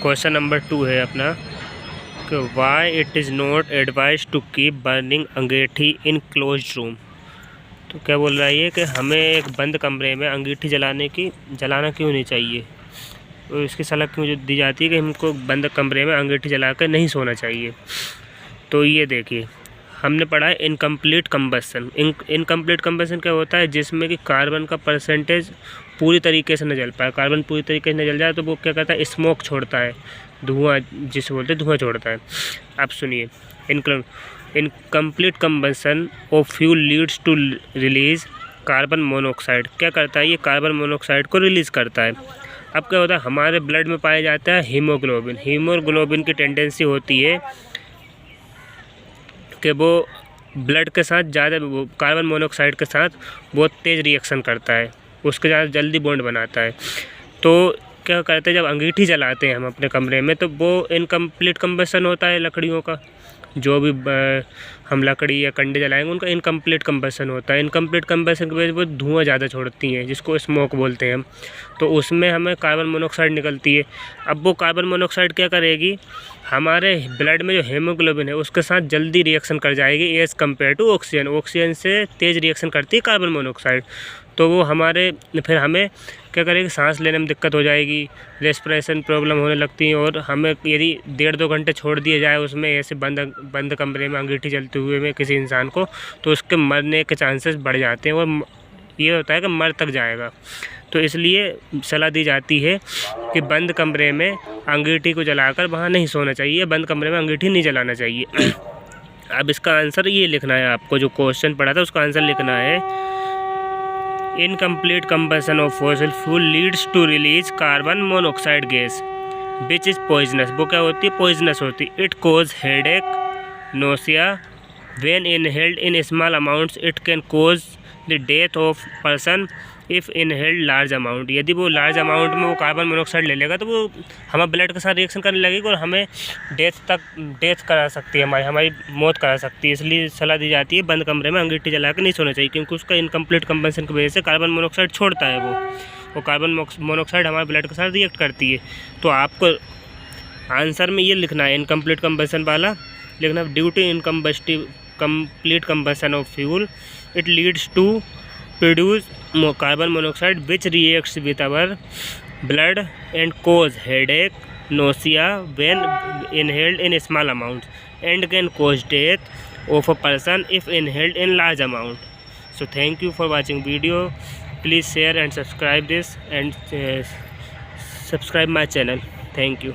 Question number 2 है अपना कि why it is not advise to keep burning angithi in close room. तो क्या बोल रहा है ये कि हमें एक बंद कमरे में अंगीठी जलाना क्यों नहीं चाहिए। तो इसकी सलाह क्यों दी जाती है कि हमको बंद कमरे में अंगीठी जला कर नहीं सोना चाहिए। तो ये देखिए, हमने पढ़ा है इनकम्प्लीट कम्बसन। इनकम्प्लीट कम्बसन क्या होता है, जिसमें कि कार्बन का परसेंटेज पूरी तरीके से न जल पाए। कार्बन पूरी तरीके से न जल जाए तो वो क्या करता है, स्मोक छोड़ता है, धुआं जिसे बोलते हैं, धुआं छोड़ता है। आप सुनिए, incomplete combustion of fuel leads to release carbon monoxide. क्या करता है, ये कार्बन मोनोऑक्साइड को रिलीज़ करता है। अब क्या होता है, हमारे ब्लड में पाया जाता है हीमोग्लोबिन। हीमोग्लोबिन की टेंडेंसी होती है कि वो ब्लड के साथ ज़्यादा, वो कार्बन मोनोऑक्साइड के साथ बहुत तेज़ रिएक्शन करता है, उसके ज़्यादा जल्दी बॉन्ड बनाता है। तो क्या करते हैं, जब अंगीठी जलाते हैं हम अपने कमरे में, तो वो इनकम्प्लीट कम्बसन होता है लकड़ियों का। जो भी हम लकड़ी या कंडे जलाएंगे उनका इनकम्प्लीट कम्बसन होता है। इनकम्प्लीट कम्बसन की वजह से वो धुआं ज़्यादा छोड़ती हैं, जिसको स्मोक बोलते हैं हम। तो उसमें हमें कार्बन मोनोऑक्साइड निकलती है। अब वो कार्बन मोनोऑक्साइड क्या करेगी, हमारे ब्लड में जो हीमोग्लोबिन है उसके साथ जल्दी रिएक्शन कर जाएगी as compared to oxygen. Oxygen से तेज़ रिएक्शन करती है कार्बन मोनोऑक्साइड। तो वो फिर हमें क्या करेगी, सांस लेने में दिक्कत हो जाएगी, रेस्पिरेशन प्रॉब्लम होने लगती है। और हमें यदि 1.5-2 घंटे छोड़ दिया जाए उसमें ऐसे बंद कमरे में अंगीठी जलते हुए में किसी इंसान को, तो उसके मरने के चांसेस बढ़ जाते हैं और ये होता है कि मर तक जाएगा। तो इसलिए सलाह दी जाती है कि बंद कमरे में अंगीठी को जलाकर वहाँ नहीं सोना चाहिए, बंद कमरे में अंगीठी नहीं जलाना चाहिए। अब इसका आंसर ये लिखना है आपको, जो क्वेश्चन पढ़ा था उसका आंसर लिखना है incomplete combustion of fossil fuel leads to release carbon monoxide gas which is poisonous. वो क्या होती है, पॉइजनस होती है। It cause headache, nausea, when inhaled in small amounts it can cause the death of person if inhaled large amount. यदि वो large amount में वो कार्बन मोनोऑक्साइड ले लेगा तो वो हमारे ब्लड के साथ रिएक्शन करने लगेगी और हमें डेथ करा सकती है, हमारी मौत करा सकती है। इसलिए सलाह दी जाती है बंद कमरे में अंगीठी जला कर नहीं सोना चाहिए, क्योंकि उसका इनकम्प्लीट कम्बसन की वजह से कार्बन मोनोऑक्साइड छोड़ता है वो कार्बन मोनोऑक्साइड हमारे ब्लड के साथ रिएक्ट करती है। तो आपको आंसर में ये लिखना है, इनकम्प्लीट कम्बसन वाला लिखना, due to incomplete combustion of fuel it leads to produce carbon monoxide which reacts with our blood and cause headache, nausea when inhaled in small amounts and can cause death of a person if inhaled in large amount. So thank you for watching video. Please share and subscribe this and subscribe my channel. Thank you.